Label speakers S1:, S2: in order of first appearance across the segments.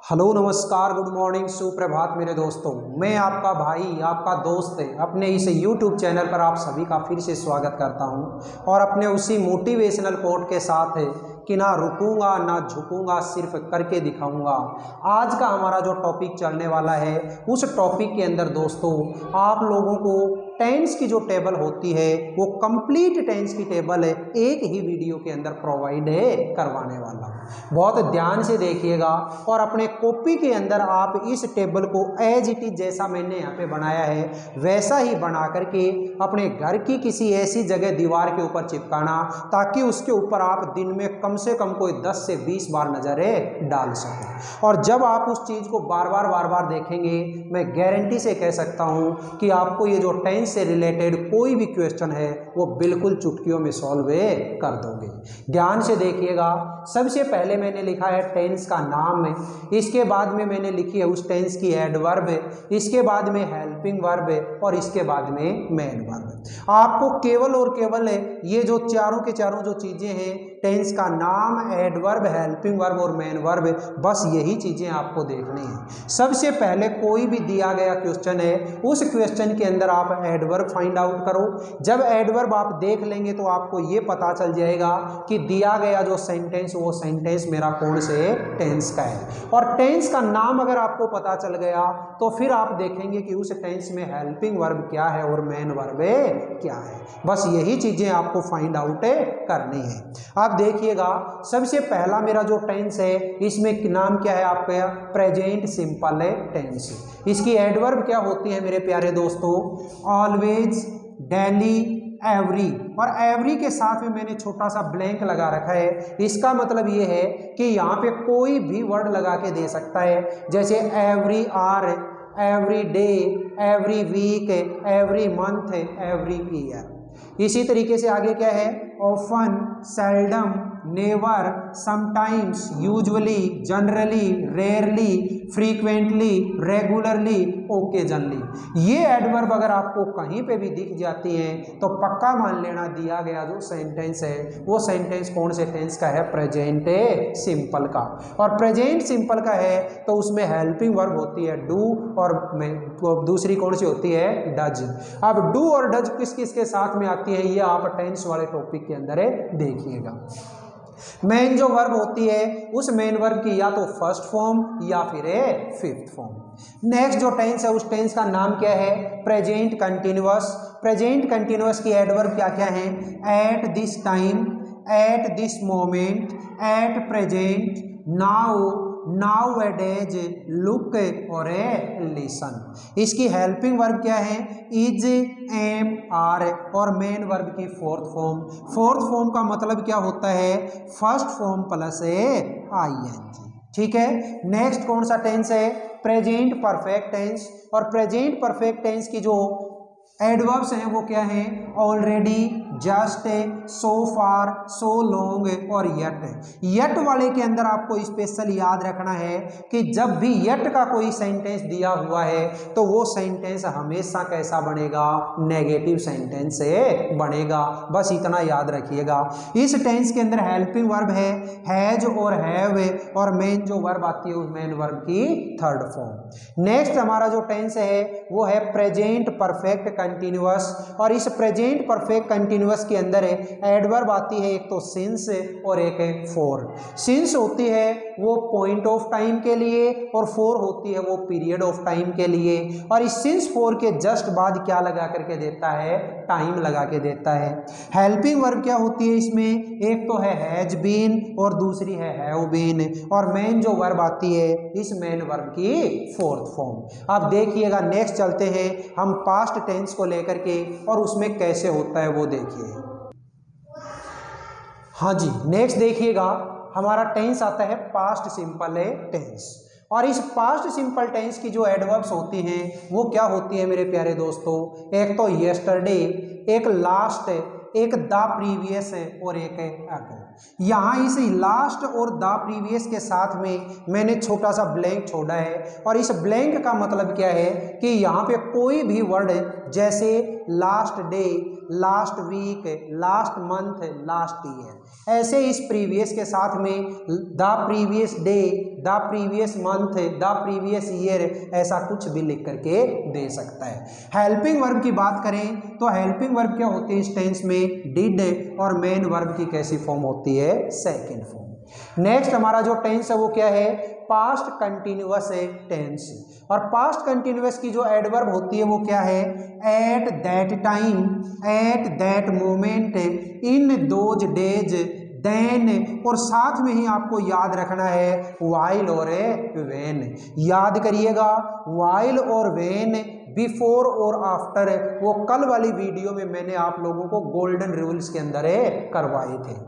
S1: Hello नमस्कार good morning सुप्रभात मेरे दोस्तों। मैं आपका भाई आपका दोस्त अपने इस यूट्यूब चैनल पर आप सभी का फिर से स्वागत करता हूं और अपने उसी मोटिवेशनल कोट के साथ है कि ना रुकूंगा ना झुकूंगा सिर्फ करके दिखाऊंगा। आज का हमारा जो टॉपिक चलने वाला है उस टॉपिक के अंदर दोस्तों आप लोगों को टेंस की जो टेबल होती है वो कंप्लीट टेंस की टेबल है एक ही वीडियो के अंदर प्रोवाइड है करवाने वाला। बहुत ध्यान से देखिएगा और अपने कॉपी के अंदर आप इस टेबल को एज इट इज जैसा मैंने यहाँ पे बनाया है वैसा ही बना करके अपने घर की किसी ऐसी जगह दीवार के ऊपर चिपकाना ताकि उसके ऊपर आप दिन में कम से कम कोई 10 से 20 बार नजरें डाल सकें। और जब आप उस चीज़ को बार बार देखेंगे मैं गारंटी से कह सकता हूँ कि आपको ये जो टेंस से रिलेटेड कोई भी क्वेश्चन है वो बिल्कुल चुटकियों में सॉल्व कर दोगे। ध्यान से देखिएगा। सबसे पहले मैंने लिखा है टेंस का नाम है, इसके बाद में मैंने लिखी है उस टेंस की एडवर्ब है, इसके बाद में हेल्पिंग वर्ब है और इसके बाद में मेन वर्ब। आपको केवल और केवल ये जो चारों के चारों जो चीज़ें हैं टेंस का नाम, एडवर्ब, हेल्पिंग वर्ब और मेन वर्ब, बस यही चीज़ें आपको देखनी है। सबसे पहले कोई भी दिया गया क्वेश्चन है उस क्वेश्चन के अंदर आप एडवर्ब फाइंड आउट करो। जब एडवर्ब आप देख लेंगे तो आपको ये पता चल जाएगा कि दिया गया जो सेंटेंस वो सेंटेंस मेरा कौन से टेंस का है। और टेंस का नाम अगर आपको पता चल गया तो फिर आप देखेंगे कि उस टेंस में हेल्पिंग वर्ब क्या है और मेन वर्ब क्या है। बस यही चीज़ें आपको फाइंड आउट करनी है। आप देखिएगा सबसे पहला मेरा जो टेंस है इसमें नाम क्या है आपका प्रेजेंट सिंपल टेंस। इसकी एडवर्ब क्या होती है मेरे प्यारे दोस्तों? Always, daily, every. और एवरी के साथ में मैंने छोटा सा ब्लैंक लगा रखा है। इसका मतलब ये है कि यहाँ पे कोई भी वर्ड लगा के दे सकता है, जैसे every hour, every day, every week, every month, every year. इसी तरीके से आगे क्या है? Often, seldom, never, sometimes, usually, generally, rarely, frequently, regularly, occasionally. ये एडवर्ब अगर आपको कहीं पे भी दिख जाती हैं तो पक्का मान लेना दिया गया जो सेंटेंस है वो सेंटेंस कौन से टेंस का है? प्रेजेंट सिंपल का। और प्रेजेंट सिंपल का है तो उसमें हेल्पिंग वर्ब होती है डू और दूसरी कौन सी होती है? डज। अब डू और डज किस किस के साथ में आती है ये आप टेंस वाले टॉपिक के अंदर देखिएगा। मेन जो वर्ब होती है उस मेन वर्ब की या तो फर्स्ट फॉर्म या फिर फिफ्थ फॉर्म। नेक्स्ट जो टेंस है उस टेंस का नाम क्या है? Present continuous. प्रेजेंट कंटिन्यूअस की एडवर्ब क्या क्या है? At this time, at this moment, at present, now, nowadays, look और लिसन। इसकी हेल्पिंग वर्ब क्या है? Is, am, are. और मेन वर्ब की फोर्थ फॉर्म। फोर्थ फॉर्म का मतलब क्या होता है? First form plus ING. ठीक है। नेक्स्ट कौन सा टेंस है? Present perfect tense. और प्रेजेंट परफेक्ट टेंस की जो एडवर्ब्स हैं वो क्या हैं? Already, just, so far, so long और यट। यट वाले के अंदर आपको स्पेशल याद रखना है कि जब भी यट का कोई सेंटेंस दिया हुआ है तो वो सेंटेंस हमेशा कैसा बनेगा? नेगेटिव सेंटेंस से बनेगा। बस इतना याद रखिएगा। इस टेंस के अंदर हेल्पिंग वर्ब है हैज और हैव और मेन जो वर्ब आती है उस मेन वर्ब की थर्ड फॉर्म। नेक्स्ट हमारा जो टेंस है वो है प्रेजेंट परफेक्ट कंटिन्यूअस। और इस प्रेजेंट परफेक्ट कंटिन्यूअस के अंदर एडवर्ब आती है एक तो सिंस और एक है फॉर। सिंस होती है वो पॉइंट ऑफ टाइम के लिए और फॉर होती है वो पीरियड ऑफ टाइम के लिए। और इस सिंस फॉर के जस्ट बाद क्या लगा करके देता है? टाइम लगा के देता है। हेल्पिंग वर्ब क्या होती है इसमें? एक तो है हैज बीन और दूसरी है हैव बीन। और मेन जो वर्ब आती है इस मेन वर्ब की फोर्थ फॉर्म। अब देखिएगा नेक्स्ट चलते हैं हम पास्ट टेंस को लेकर के और उसमें कैसे होता है वो देखिए। हाँ जी, नेक्स्ट देखिएगा हमारा टेंस आता है पास्ट सिंपल टेंस। और इस पास्ट सिंपल टेंस की जो एडवर्ब्स होती हैं वो क्या होती है मेरे प्यारे दोस्तों? एक तो यस्टरडे, एक लास्ट, एक द प्रीवियस और एक अगो। यहाँ इस लास्ट और द प्रीवियस के साथ में मैंने छोटा सा ब्लैंक छोड़ा है। और इस ब्लैंक का मतलब क्या है कि यहाँ पे कोई भी वर्ड जैसे last day, last week, last month, last year. ऐसे इस प्रीवियस के साथ में the previous day, the previous month, the previous year, ऐसा कुछ भी लिख करके दे सकता है। हेल्पिंग वर्ब की बात करें तो हेल्पिंग वर्ब क्या होती है इस टेंस में, डिड, और मेन वर्ब की कैसी फॉर्म होती है, सेकंड फॉर्म। नेक्स्ट हमारा जो टेंस है वो क्या है, पास्ट कंटिन्यूअस टेंस। और पास्ट कंटिन्यूअस की जो एडवर्ब होती है वो क्या है, at that time, at that moment, in those days, then, और साथ में ही आपको याद रखना है वाइल और वेन। याद करिएगा वाइल और वेन, बिफोर और आफ्टर, वो कल वाली वीडियो में मैंने आप लोगों को गोल्डन रूल्स के अंदर करवाए थे।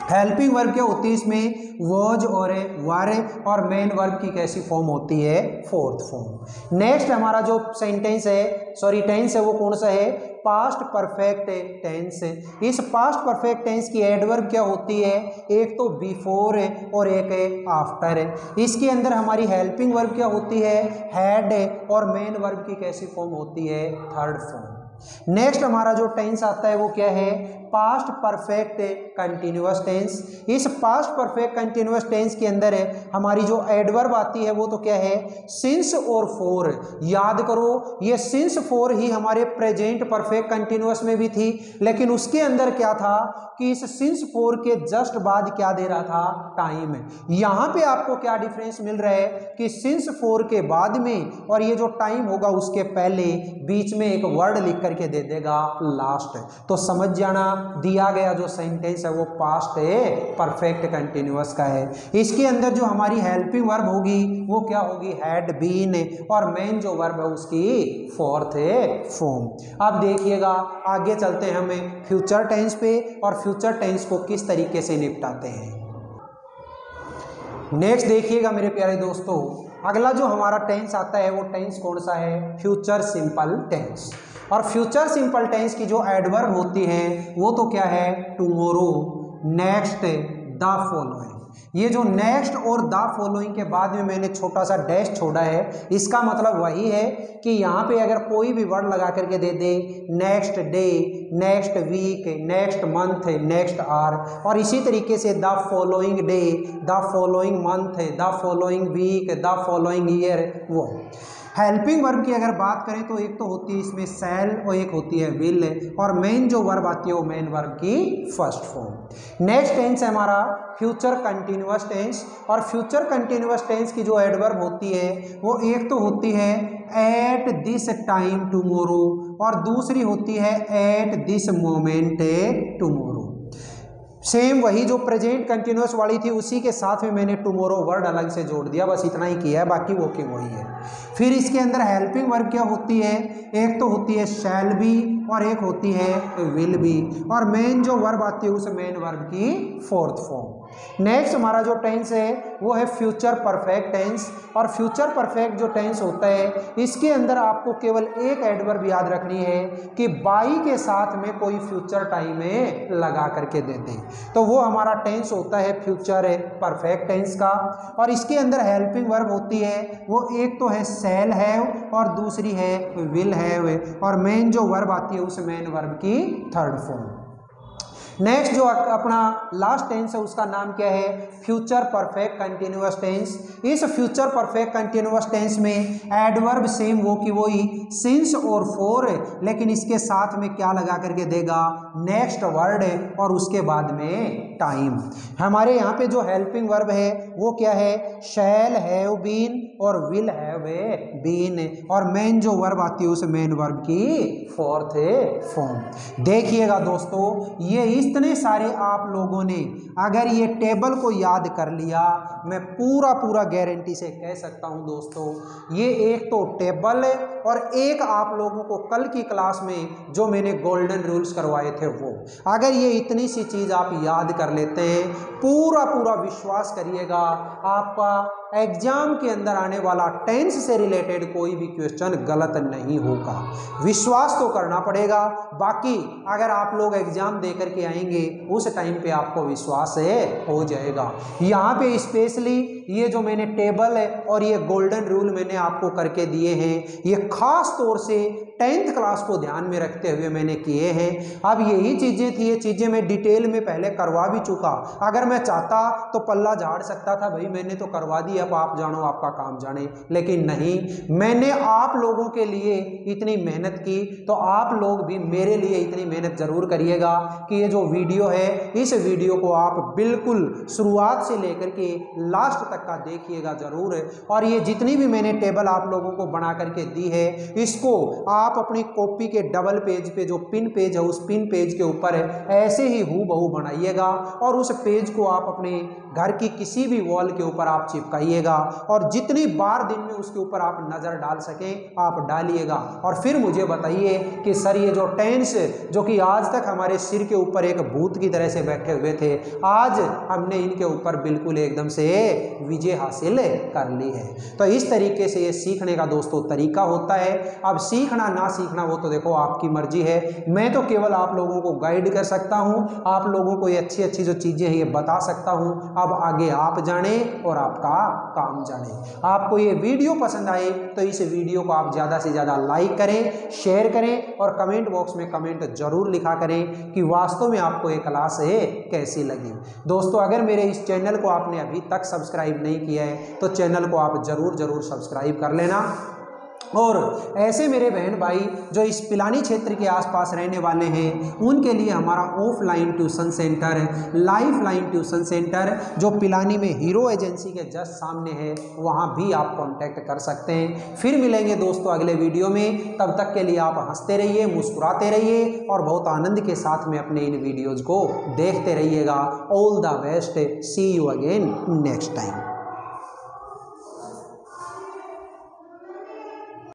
S1: हेल्पिंग वर्ब क्या होती है इसमें, वॉज और वर, और मेन वर्ब की कैसी फॉर्म होती है, फोर्थ फॉर्म। नेक्स्ट हमारा जो सेंटेंस है, सॉरी टेंस है, वो कौन सा है, पास्ट परफेक्ट टेंस। इस पास्ट परफेक्ट टेंस की एडवर्ब क्या होती है, एक तो बिफोर और एक है आफ्टर। इसके अंदर हमारी हेल्पिंग वर्ब क्या होती है, हैड, और मेन वर्ब की कैसी फॉर्म होती है, थर्ड फॉर्म। नेक्स्ट हमारा जो टेंस आता है वो क्या है, पास्ट परफेक्ट कंटिन्यूअस टेंस। इस पास्ट परफेक्ट कंटिन्यूअस टेंस के अंदर हमारी जो एडवर्ब आती है वो तो क्या है, सिंस और फोर। याद करो ये सिंस फोर ही हमारे प्रेजेंट परफेक्ट कंटिन्यूअस में भी थी, लेकिन उसके अंदर क्या था कि इस सिंस फोर के जस्ट बाद क्या दे रहा था, टाइम। यहां पे आपको क्या डिफरेंस मिल रहा है कि सिंस फोर के बाद में और ये जो टाइम होगा उसके पहले बीच में एक वर्ड लिख करके दे देगा लास्ट। तो समझ जाना दिया गया जो सेंटेंस है वो पास्ट परफेक्ट कंटिन्यूअस का है। इसके अंदर जो हमारी हेल्पिंग वर्ब होगी वो क्या होगी, हैड बीन, और मेन जो वर्ब है उसकी फोर्थ फॉर्म। अब देखिएगा आगे चलते हैं हमें फ्यूचर टेंस पे, और फ्यूचर टेंस को किस तरीके से निपटाते हैं। नेक्स्ट देखिएगा मेरे प्यारे दोस्तों, अगला जो हमारा टेंस आता है वो टेंस कौन सा है, फ्यूचर सिंपल टेंस। और फ्यूचर सिंपल टेंस की जो एडवर्ब होती है वो तो क्या है, टुमारो, नेक्स्ट, द फॉलोइंग। ये जो नेक्स्ट और द फॉलोइंग के बाद में मैंने छोटा सा डैश छोड़ा है, इसका मतलब वही है कि यहाँ पे अगर कोई भी वर्ड लगा करके दे दे, next day, next week, next month, next hour, और इसी तरीके से the following day, the following month, the following week, the following year, वो। हेल्पिंग वर्ब की अगर बात करें तो एक तो होती है इसमें शैल और एक होती है विल, और मेन जो वर्ब आती है वो मेन वर्ब की फर्स्ट फॉर्म। नेक्स्ट टेंस है हमारा फ्यूचर कंटिन्यूअस टेंस। और फ्यूचर कंटिन्यूअस टेंस की जो एडवर्ब होती है वो एक तो होती है एट दिस टाइम टुमारो, और दूसरी होती है at this moment tomorrow. Same वही जो प्रेजेंट कंटिन्यूअस वाली थी उसी के साथ में मैंने टुमारो वर्ड अलग से जोड़ दिया, बस इतना ही किया है, बाकी वो की वही है। फिर इसके अंदर हेल्पिंग वर्ब क्या होती है, एक तो होती है शैल बी और एक होती है विल बी, और मेन जो वर्ब आती है उस मेन वर्ब की फोर्थ फॉर्म। नेक्स्ट हमारा जो टेंस है वो है फ्यूचर परफेक्ट टेंस। और फ्यूचर परफेक्ट जो टेंस होता है इसके अंदर आपको केवल एक एडवर्ब याद रखनी है कि बाई के साथ में कोई फ्यूचर टाइम में लगा करके दे दे, तो वो हमारा टेंस होता है फ्यूचर परफेक्ट टेंस का। और इसके अंदर हेल्पिंग वर्ब होती है वो एक तो है शैल हैव और दूसरी है विल हैव, और मेन जो वर्ब आती है उस मेन वर्ब की थर्ड फॉर्म। नेक्स्ट जो अपना लास्ट टेंस है उसका नाम क्या है, फ्यूचर परफेक्ट कंटिन्यूअस टेंस। इस फ्यूचर परफेक्ट कंटिन्यूअस टेंस में एडवर्ब सेम वो की वही सिंस और फोर, लेकिन इसके साथ में क्या लगा करके देगा, नेक्स्ट वर्ड, और उसके बाद में टाइम। हमारे यहाँ पे जो हेल्पिंग वर्ब है वो क्या है, शैल हैव बीन और विल हैव बीन, और मेन जो वर्ब आती है उस मेन वर्ब की फोर्थ फॉर्म। देखिएगा दोस्तों ये इतने सारे आप लोगों ने अगर ये टेबल को याद कर लिया, मैं पूरा गारंटी से कह सकता हूं दोस्तों ये एक तो टेबल और एक आप लोगों को कल की क्लास में जो मैंने गोल्डन रूल्स करवाए थे वो, अगर ये इतनी सी चीज़ आप याद कर लेते हैं, पूरा विश्वास करिएगा आपका एग्जाम के अंदर आने वाला टेंस से रिलेटेड कोई भी क्वेश्चन गलत नहीं होगा। विश्वास तो करना पड़ेगा, बाकी अगर आप लोग एग्जाम दे करके आएंगे उस टाइम पे आपको विश्वास हो जाएगा। यहाँ पे स्पेशली ये जो मैंने टेबल है और ये गोल्डन रूल मैंने आपको करके दिए हैं, ये खास तौर से 10th क्लास को ध्यान में रखते हुए मैंने किए हैं। अब यही चीज़ें थी, ये चीज़ें मैं डिटेल में पहले करवा भी चुका। अगर मैं चाहता तो पल्ला झाड़ सकता था, भाई मैंने तो करवा दी, अब आप जानो आपका काम जाने, लेकिन नहीं, मैंने आप लोगों के लिए इतनी मेहनत की, तो आप लोग भी मेरे लिए इतनी मेहनत जरूर करिएगा कि ये जो वीडियो है, इस वीडियो को आप बिल्कुल शुरुआत से लेकर के लास्ट तक का देखिएगा जरूर। और ये जितनी भी मैंने टेबल आप लोगों को बना करके दी है, इसको आप अपनी कॉपी के डबल पेज पे जो पिन पेज है, उस पिन पेज के ऊपर ऐसे ही हूबहू बनाइएगा और उस पेज को आप अपने घर की किसी भी वॉल के ऊपर आप चिपकाइएगा और जितनी बार दिन में उसके ऊपर आप नज़र डाल सकें आप डालिएगा। और फिर मुझे बताइए कि सर ये जो टेंस जो कि आज तक हमारे सिर के ऊपर एक भूत की तरह से बैठे हुए थे, आज हमने इनके ऊपर बिल्कुल एकदम से विजय हासिल कर ली है। तो इस तरीके से ये सीखने का दोस्तों तरीका होता है। अब सीखना ना सीखना वो तो देखो आपकी मर्जी है, मैं तो केवल आप लोगों को गाइड कर सकता हूँ, आप लोगों को ये अच्छी अच्छी जो चीज़ें हैं ये बता सकता हूँ। अब आगे आप जाने और आपका काम जाने। आपको ये वीडियो पसंद आए तो इस वीडियो को आप ज़्यादा से ज़्यादा लाइक करें, शेयर करें और कमेंट बॉक्स में कमेंट जरूर लिखा करें कि वास्तव में आपको ये क्लास कैसी लगी। दोस्तों अगर मेरे इस चैनल को आपने अभी तक सब्सक्राइब नहीं किया है तो चैनल को आप जरूर सब्सक्राइब कर लेना। और ऐसे मेरे बहन भाई जो इस पिलानी क्षेत्र के आसपास रहने वाले हैं, उनके लिए हमारा ऑफलाइन ट्यूशन सेंटर है, लाइफ लाइन ट्यूशन सेंटर, जो पिलानी में हीरो एजेंसी के जस्ट सामने है, वहां भी आप कांटेक्ट कर सकते हैं। फिर मिलेंगे दोस्तों अगले वीडियो में, तब तक के लिए आप हंसते रहिए, मुस्कुराते रहिए और बहुत आनंद के साथ में अपने इन वीडियोज़ को देखते रहिएगा। All the best, see you again next time.